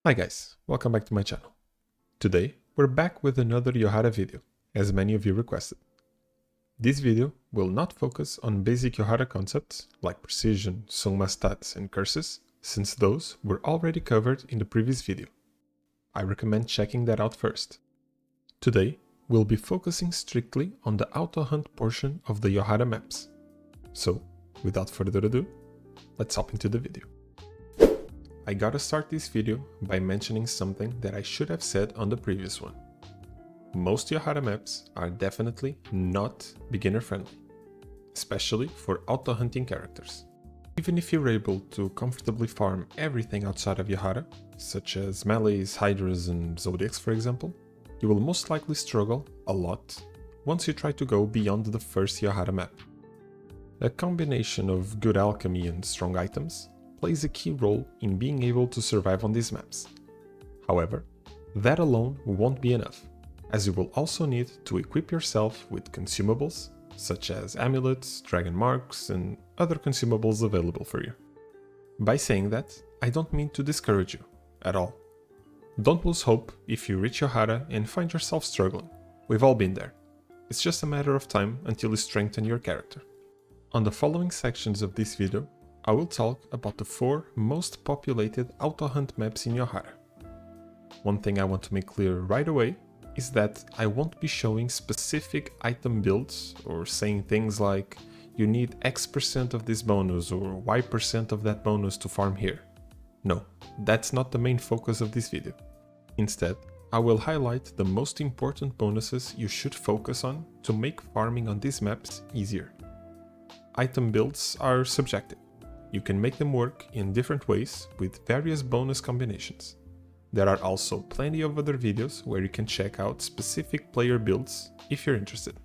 Hi guys, welcome back to my channel. Today we're back with another Yohara video, as many of you requested. This video will not focus on basic Yohara concepts like precision, Soma stats and curses, since those were already covered in the previous video. I recommend checking that out first. Today we'll be focusing strictly on the auto hunt portion of the Yohara maps. So, without further ado, let's hop into the video. I gotta start this video by mentioning something that I should have said on the previous one. Most Yohara maps are definitely not beginner friendly, especially for auto hunting characters. Even if you're able to comfortably farm everything outside of Yohara, such as melees, hydras and zodiacs for example, you will most likely struggle a lot once you try to go beyond the first Yohara map. A combination of good alchemy and strong items plays a key role in being able to survive on these maps. However, that alone won't be enough, as you will also need to equip yourself with consumables, such as amulets, dragon marks, and other consumables available for you. By saying that, I don't mean to discourage you, at all. Don't lose hope if you reach Yohara and find yourself struggling. We've all been there. It's just a matter of time until you strengthen your character. On the following sections of this video, I will talk about the 4 most populated auto hunt maps in Yohara. One thing I want to make clear right away is that I won't be showing specific item builds or saying things like you need X% of this bonus or Y% of that bonus to farm here. No, that's not the main focus of this video. Instead, I will highlight the most important bonuses you should focus on to make farming on these maps easier. Item builds are subjective. You can make them work in different ways with various bonus combinations. There are also plenty of other videos where you can check out specific player builds if you're interested.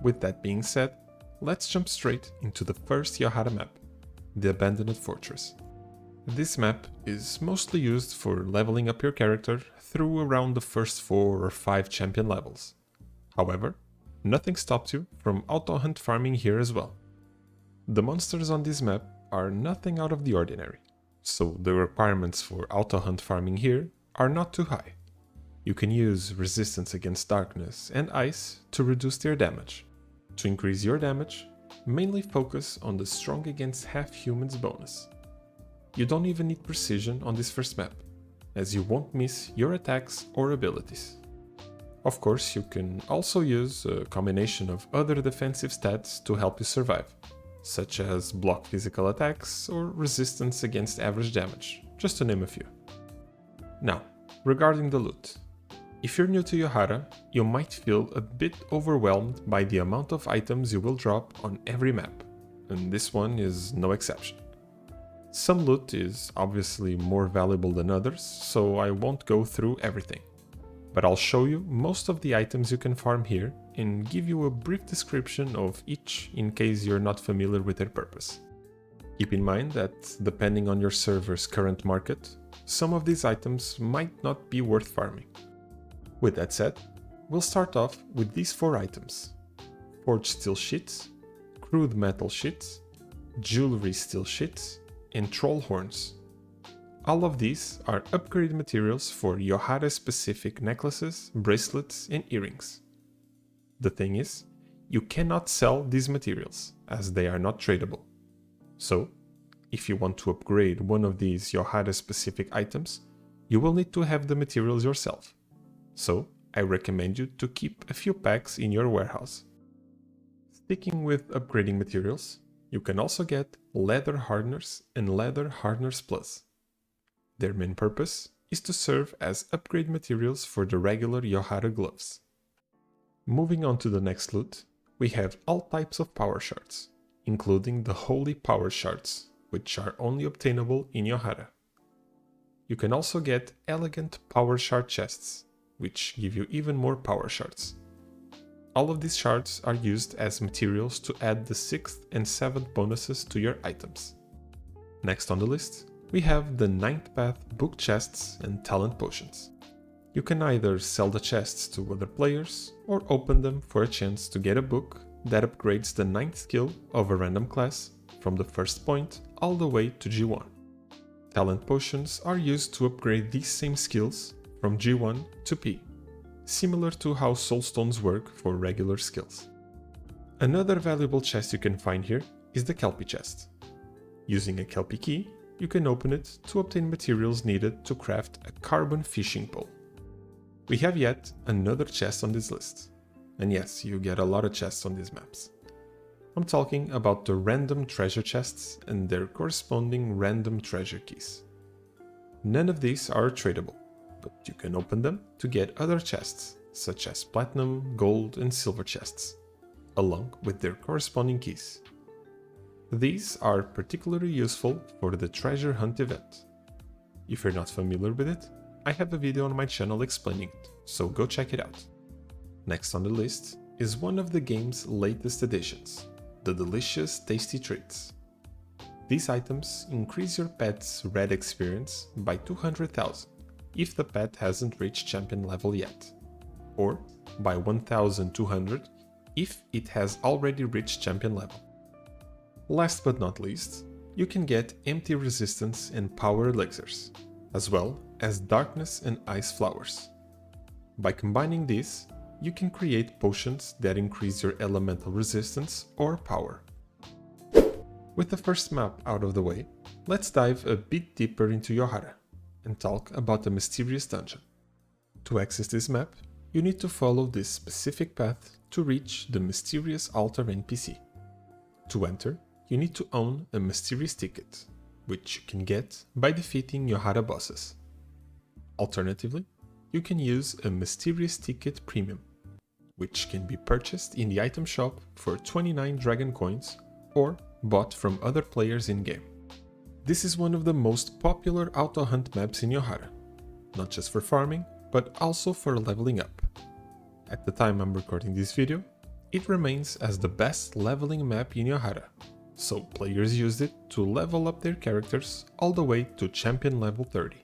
With that being said, let's jump straight into the first Yohara map, the Abandoned Fortress. This map is mostly used for leveling up your character through around the first 4 or 5 champion levels. However, nothing stops you from auto hunt farming here as well. The monsters on this map are nothing out of the ordinary, so the requirements for auto hunt farming here are not too high. You can use resistance against darkness and ice to reduce their damage. To increase your damage, mainly focus on the strong against half-humans bonus. You don't even need precision on this first map, as you won't miss your attacks or abilities. Of course, you can also use a combination of other defensive stats to help you survive, such as block physical attacks or resistance against average damage, just to name a few. Now, regarding the loot. If you're new to Yohara, you might feel a bit overwhelmed by the amount of items you will drop on every map, and this one is no exception. Some loot is obviously more valuable than others, so I won't go through everything. But I'll show you most of the items you can farm here and give you a brief description of each in case you're not familiar with their purpose. Keep in mind that depending on your server's current market, some of these items might not be worth farming. With that said, we'll start off with these 4 items: forged steel sheets, crude metal sheets, jewelry steel sheets, and troll horns. All of these are upgrade materials for Yohara specific necklaces, bracelets, and earrings. The thing is, you cannot sell these materials, as they are not tradable. So, if you want to upgrade one of these Yohara specific items, you will need to have the materials yourself. So, I recommend you to keep a few packs in your warehouse. Sticking with upgrading materials, you can also get leather hardeners and leather hardeners plus. Their main purpose is to serve as upgrade materials for the regular Yohara gloves. Moving on to the next loot, we have all types of power shards, including the holy power shards, which are only obtainable in Yohara. You can also get elegant power shard chests, which give you even more power shards. All of these shards are used as materials to add the 6th and 7th bonuses to your items. Next on the list, we have the 9th path book chests and talent potions. You can either sell the chests to other players or open them for a chance to get a book that upgrades the 9th skill of a random class from the first point all the way to G1. Talent potions are used to upgrade these same skills from G1 to P, similar to how soulstones work for regular skills. Another valuable chest you can find here is the Kelpie chest. Using a Kelpie key, you can open it to obtain materials needed to craft a carbon fishing pole. We have yet another chest on this list. And yes, you get a lot of chests on these maps. I'm talking about the random treasure chests and their corresponding random treasure keys. None of these are tradable, but you can open them to get other chests, such as platinum, gold, and silver chests, along with their corresponding keys. These are particularly useful for the treasure hunt event. If you're not familiar with it, I have a video on my channel explaining it, so go check it out. Next on the list is one of the game's latest additions, the delicious tasty treats. These items increase your pet's red experience by 200,000 if the pet hasn't reached champion level yet, or by 1,200 if it has already reached champion level. Last but not least, you can get empty resistance and power elixirs, as well as darkness and ice flowers. By combining these, you can create potions that increase your elemental resistance or power. With the first map out of the way, let's dive a bit deeper into Yohara and talk about the mysterious dungeon. To access this map, you need to follow this specific path to reach the mysterious altar NPC. To enter, you need to own a mysterious ticket, which you can get by defeating Yohara bosses. Alternatively, you can use a mysterious ticket premium, which can be purchased in the item shop for 29 dragon coins or bought from other players in-game. This is one of the most popular auto hunt maps in Yohara, not just for farming, but also for leveling up. At the time I'm recording this video, it remains as the best leveling map in Yohara, so players used it to level up their characters all the way to champion level 30.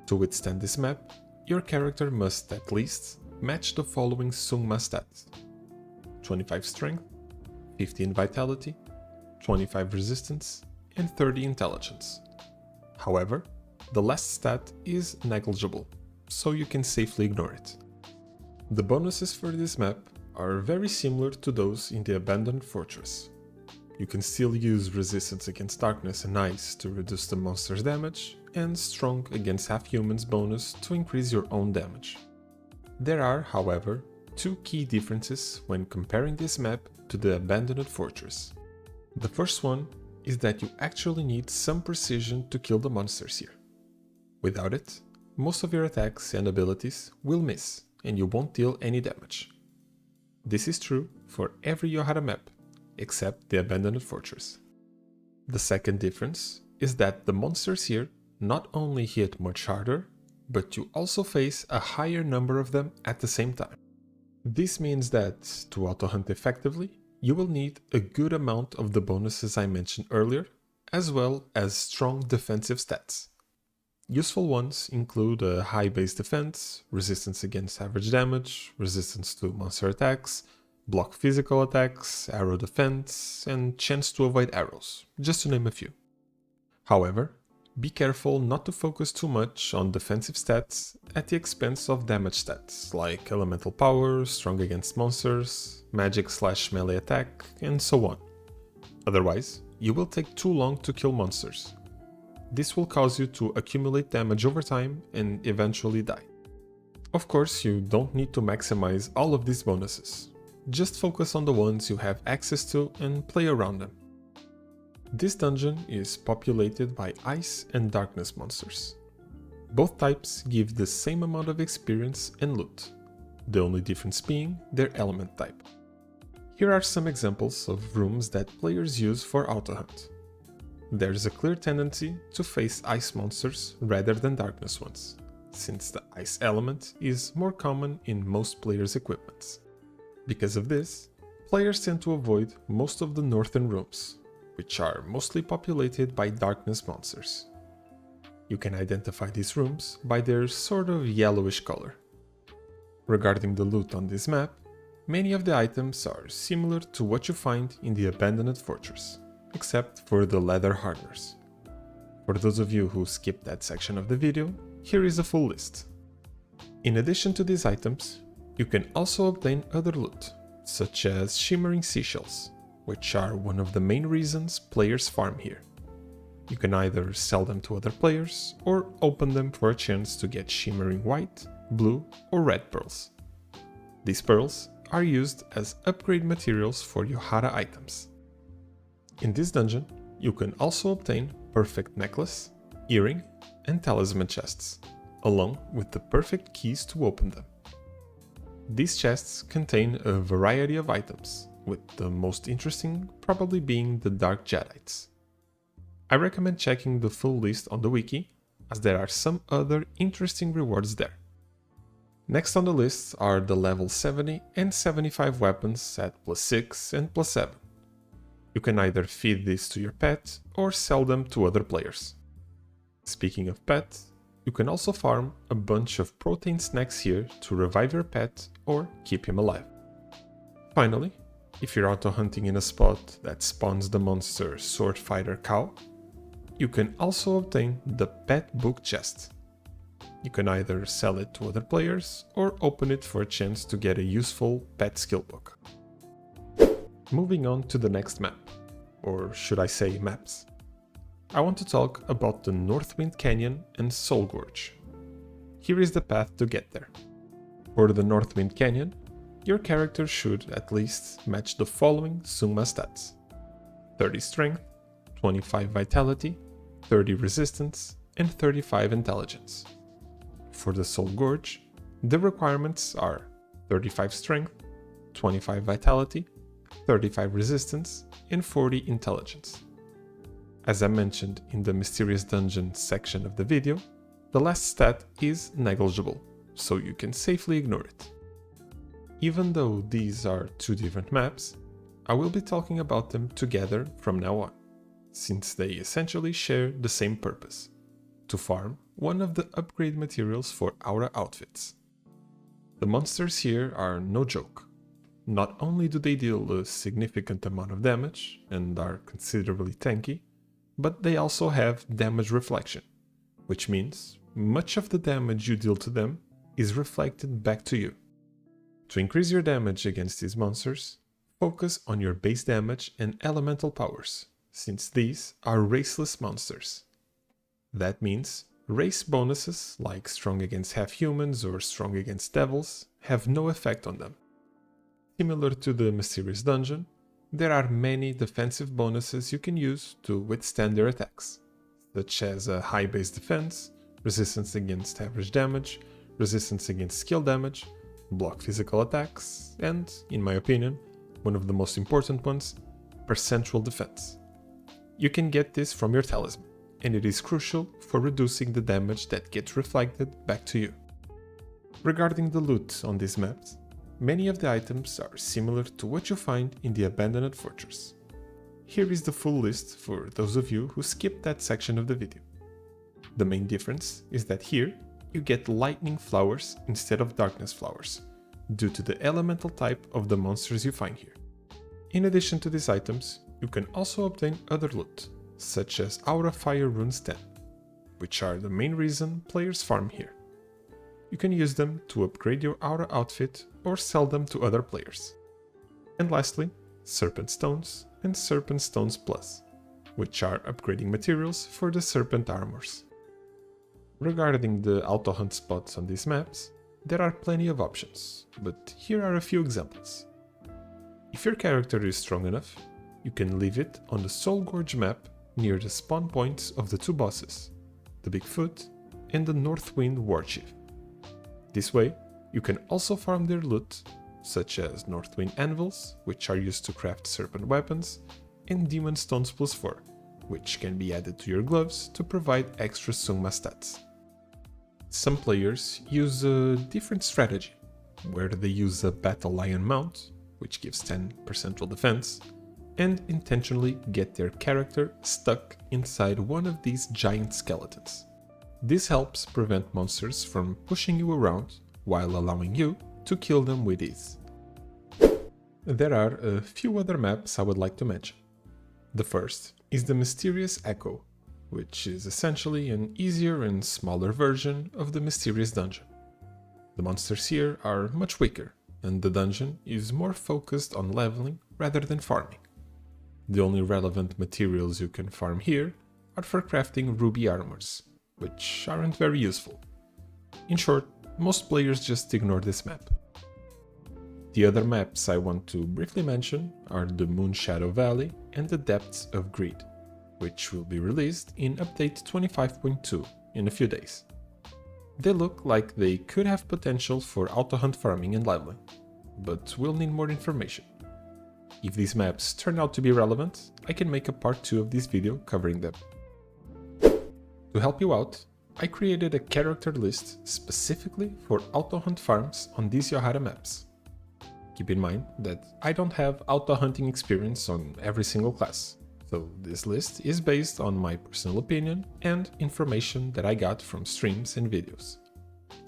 To withstand this map, your character must at least match the following Sungma stats: 25 strength, 15 vitality, 25 resistance, and 30 intelligence. However, the last stat is negligible, so you can safely ignore it. The bonuses for this map are very similar to those in the Abandoned Fortress. You can still use resistance against darkness and ice to reduce the monster's damage, and strong against half-humans bonus to increase your own damage. There are, however, two key differences when comparing this map to the Abandoned Fortress. The first one is that you actually need some precision to kill the monsters here. Without it, most of your attacks and abilities will miss and you won't deal any damage. This is true for every Yohara map, except the Abandoned Fortress. The second difference is that the monsters here not only hit much harder, but you also face a higher number of them at the same time. This means that, to auto-hunt effectively, you will need a good amount of the bonuses I mentioned earlier, as well as strong defensive stats. Useful ones include a high base defense, resistance against average damage, resistance to monster attacks, block physical attacks, arrow defense, and chance to avoid arrows, just to name a few. However, be careful not to focus too much on defensive stats at the expense of damage stats, like elemental power, strong against monsters, magic/melee attack, and so on. Otherwise, you will take too long to kill monsters. This will cause you to accumulate damage over time and eventually die. Of course, you don't need to maximize all of these bonuses. Just focus on the ones you have access to and play around them. This dungeon is populated by ice and darkness monsters. Both types give the same amount of experience and loot, the only difference being their element type. Here are some examples of rooms that players use for auto-hunt. There's a clear tendency to face ice monsters rather than darkness ones, since the ice element is more common in most players' equipments. Because of this, players tend to avoid most of the northern rooms, which are mostly populated by darkness monsters. You can identify these rooms by their sort of yellowish color. Regarding the loot on this map, many of the items are similar to what you find in the Abandoned Fortress, except for the leather harness. For those of you who skipped that section of the video, here is a full list. In addition to these items, you can also obtain other loot, such as shimmering seashells, which are one of the main reasons players farm here. You can either sell them to other players or open them for a chance to get shimmering white, blue or red pearls. These pearls are used as upgrade materials for Yohara items. In this dungeon, you can also obtain perfect necklace, earring and talisman chests, along with the perfect keys to open them. These chests contain a variety of items, with the most interesting probably being the Dark Jedites. I recommend checking the full list on the wiki, as there are some other interesting rewards there. Next on the list are the level 70 and 75 weapons at +6 and +7. You can either feed these to your pet or sell them to other players. Speaking of pets, you can also farm a bunch of protein snacks here to revive your pet or keep him alive. Finally, if you're auto hunting in a spot that spawns the monster Sword Fighter Cow, you can also obtain the Pet Book Chest. You can either sell it to other players or open it for a chance to get a useful pet skill book. Moving on to the next map, or should I say maps. I want to talk about the Northwind Canyon and Soul Gorge. Here is the path to get there. For the Northwind Canyon, your character should at least match the following Summa stats: 30 strength, 25 vitality, 30 resistance, and 35 intelligence. For the Soul Gorge, the requirements are 35 strength, 25 vitality, 35 resistance, and 40 intelligence. As I mentioned in the Mysterious Dungeon section of the video, the last stat is negligible, so you can safely ignore it. Even though these are two different maps, I will be talking about them together from now on, since they essentially share the same purpose: to farm one of the upgrade materials for Aura outfits. The monsters here are no joke. Not only do they deal a significant amount of damage and are considerably tanky, but they also have damage reflection, which means much of the damage you deal to them is reflected back to you. To increase your damage against these monsters, focus on your base damage and elemental powers, since these are raceless monsters. That means race bonuses like strong against half-humans or strong against devils have no effect on them. Similar to the Mysterious Dungeon, there are many defensive bonuses you can use to withstand their attacks, such as a high base defense, resistance against average damage, resistance against skill damage, block physical attacks, and, in my opinion, one of the most important ones, percentual defense. You can get this from your talisman, and it is crucial for reducing the damage that gets reflected back to you. Regarding the loot on these maps, many of the items are similar to what you find in the Abandoned Fortress. Here is the full list for those of you who skipped that section of the video. The main difference is that here you get lightning flowers instead of darkness flowers, due to the elemental type of the monsters you find here. In addition to these items, you can also obtain other loot, such as Aura Fire Runes 10, which are the main reason players farm here. You can use them to upgrade your Aura outfit or sell them to other players. And lastly, Serpent Stones and Serpent Stones Plus, which are upgrading materials for the Serpent armors. Regarding the auto hunt spots on these maps, there are plenty of options, but here are a few examples. If your character is strong enough, you can leave it on the Soul Gorge map near the spawn points of the two bosses, the Bigfoot and the Northwind Warchief. This way, you can also farm their loot, such as Northwind Anvils, which are used to craft serpent weapons, and Demon Stones +4, which can be added to your gloves to provide extra Summa stats. Some players use a different strategy, where they use a Battle Lion mount, which gives 10% defense, and intentionally get their character stuck inside one of these giant skeletons. This helps prevent monsters from pushing you around while allowing you to kill them with ease. There are a few other maps I would like to mention. The first is the Mysterious Echo, which is essentially an easier and smaller version of the Mysterious Dungeon. The monsters here are much weaker, and the dungeon is more focused on leveling rather than farming. The only relevant materials you can farm here are for crafting ruby armors, which aren't very useful. In short, most players just ignore this map. The other maps I want to briefly mention are the Moonshadow Valley and the Depths of Greed, which will be released in update 25.2 in a few days. They look like they could have potential for auto-hunt farming and leveling, but we'll need more information. If these maps turn out to be relevant, I can make a part 2 of this video covering them. To help you out, I created a character list specifically for auto-hunt farms on these Yohara maps. Keep in mind that I don't have auto-hunting experience on every single class, so this list is based on my personal opinion and information that I got from streams and videos.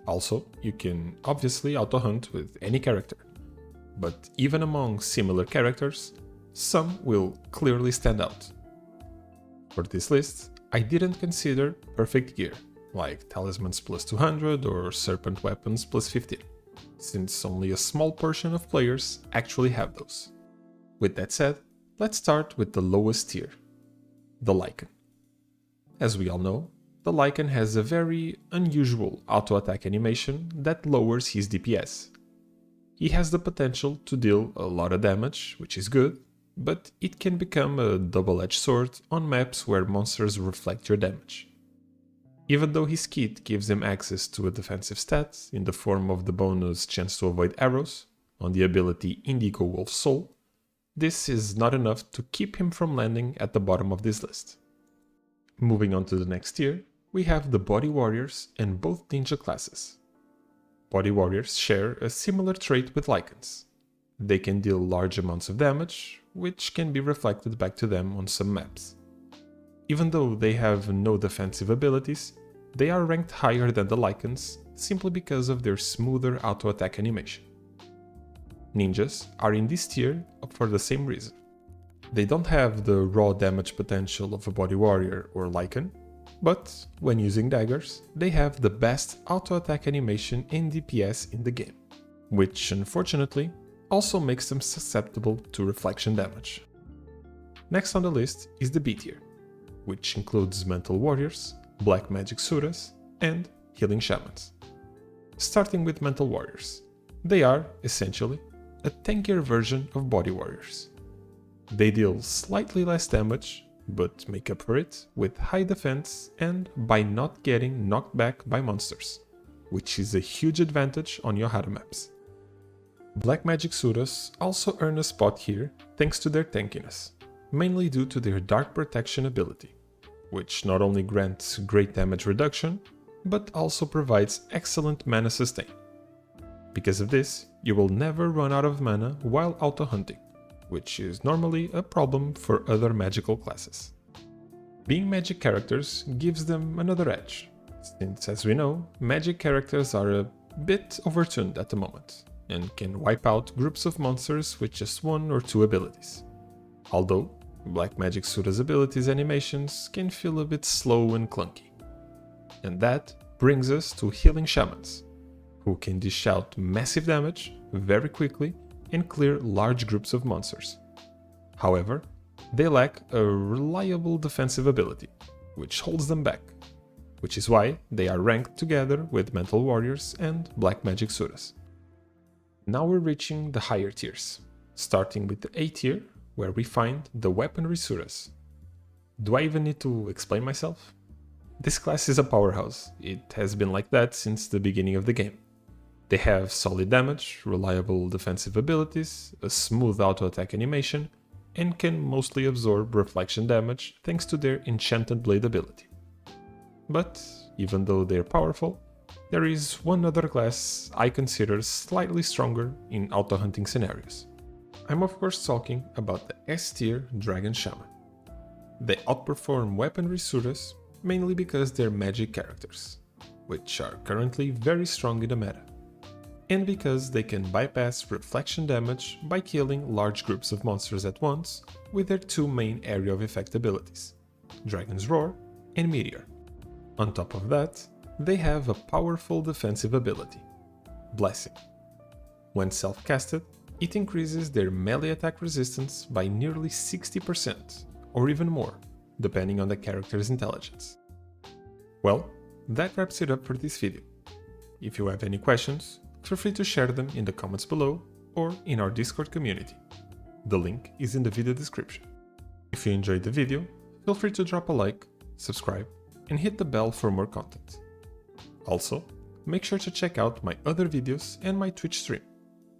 Also, you can obviously auto-hunt with any character, but even among similar characters, some will clearly stand out. For this list, I didn't consider perfect gear, like talismans plus 200 or serpent weapons plus 15. Since only a small portion of players actually have those. With that said, let's start with the lowest tier, the Lycan. As we all know, the Lycan has a very unusual auto-attack animation that lowers his DPS. He has the potential to deal a lot of damage, which is good, but it can become a double-edged sword on maps where monsters reflect your damage. Even though his kit gives him access to a defensive stat in the form of the bonus chance to avoid arrows on the ability Indigo Wolf Soul, this is not enough to keep him from landing at the bottom of this list. Moving on to the next tier, we have the Body Warriors and both ninja classes. Body Warriors share a similar trait with Lycans. They can deal large amounts of damage, which can be reflected back to them on some maps. Even though they have no defensive abilities, they are ranked higher than the Lycans simply because of their smoother auto-attack animation. Ninjas are in this tier for the same reason. They don't have the raw damage potential of a Body Warrior or Lycan, but when using daggers, they have the best auto-attack animation and DPS in the game, which unfortunately also makes them susceptible to reflection damage. Next on the list is the B tier, which includes Mental Warriors, Black Magic Suras, and Healing Shamans. Starting with Mental Warriors, they are, essentially, a tankier version of Body Warriors. They deal slightly less damage, but make up for it with high defense and by not getting knocked back by monsters, which is a huge advantage on Yohara maps. Black Magic Suras also earn a spot here thanks to their tankiness, mainly due to their Dark Protection ability, which not only grants great damage reduction, but also provides excellent mana sustain. Because of this, you will never run out of mana while auto-hunting, which is normally a problem for other magical classes. Being magic characters gives them another edge, since as we know, magic characters are a bit overtuned at the moment, and can wipe out groups of monsters with just 1 or 2 abilities. Although, Black Magic Sura's abilities animations can feel a bit slow and clunky. And that brings us to Healing Shamans, who can dish out massive damage very quickly and clear large groups of monsters. However, they lack a reliable defensive ability, which holds them back, which is why they are ranked together with Mental Warriors and Black Magic Suras. Now we're reaching the higher tiers, starting with the A tier, where we find the Weaponry Suras. Do I even need to explain myself? This class is a powerhouse. It has been like that since the beginning of the game. They have solid damage, reliable defensive abilities, a smooth auto-attack animation, and can mostly absorb reflection damage thanks to their Enchanted Blade ability. But, even though they're powerful, there is one other class I consider slightly stronger in auto-hunting scenarios. I'm of course talking about the S-tier Dragon Shaman. They outperform Weaponry Suras mainly because they're magic characters, which are currently very strong in the meta, and because they can bypass reflection damage by killing large groups of monsters at once with their 2 main area of effect abilities, Dragon's Roar and Meteor. On top of that, they have a powerful defensive ability, Blessing. When self-casted, it increases their melee attack resistance by nearly 60%, or even more, depending on the character's intelligence. Well, that wraps it up for this video. If you have any questions, feel free to share them in the comments below or in our Discord community. The link is in the video description. If you enjoyed the video, feel free to drop a like, subscribe, and hit the bell for more content. Also, make sure to check out my other videos and my Twitch stream,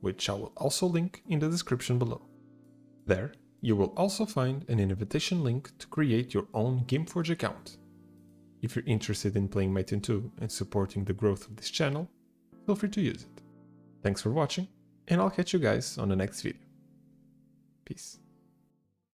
which I will also link in the description below. There, you will also find an invitation link to create your own Gameforge account. If you're interested in playing Metin 2 and supporting the growth of this channel, feel free to use it. Thanks for watching, and I'll catch you guys on the next video. Peace.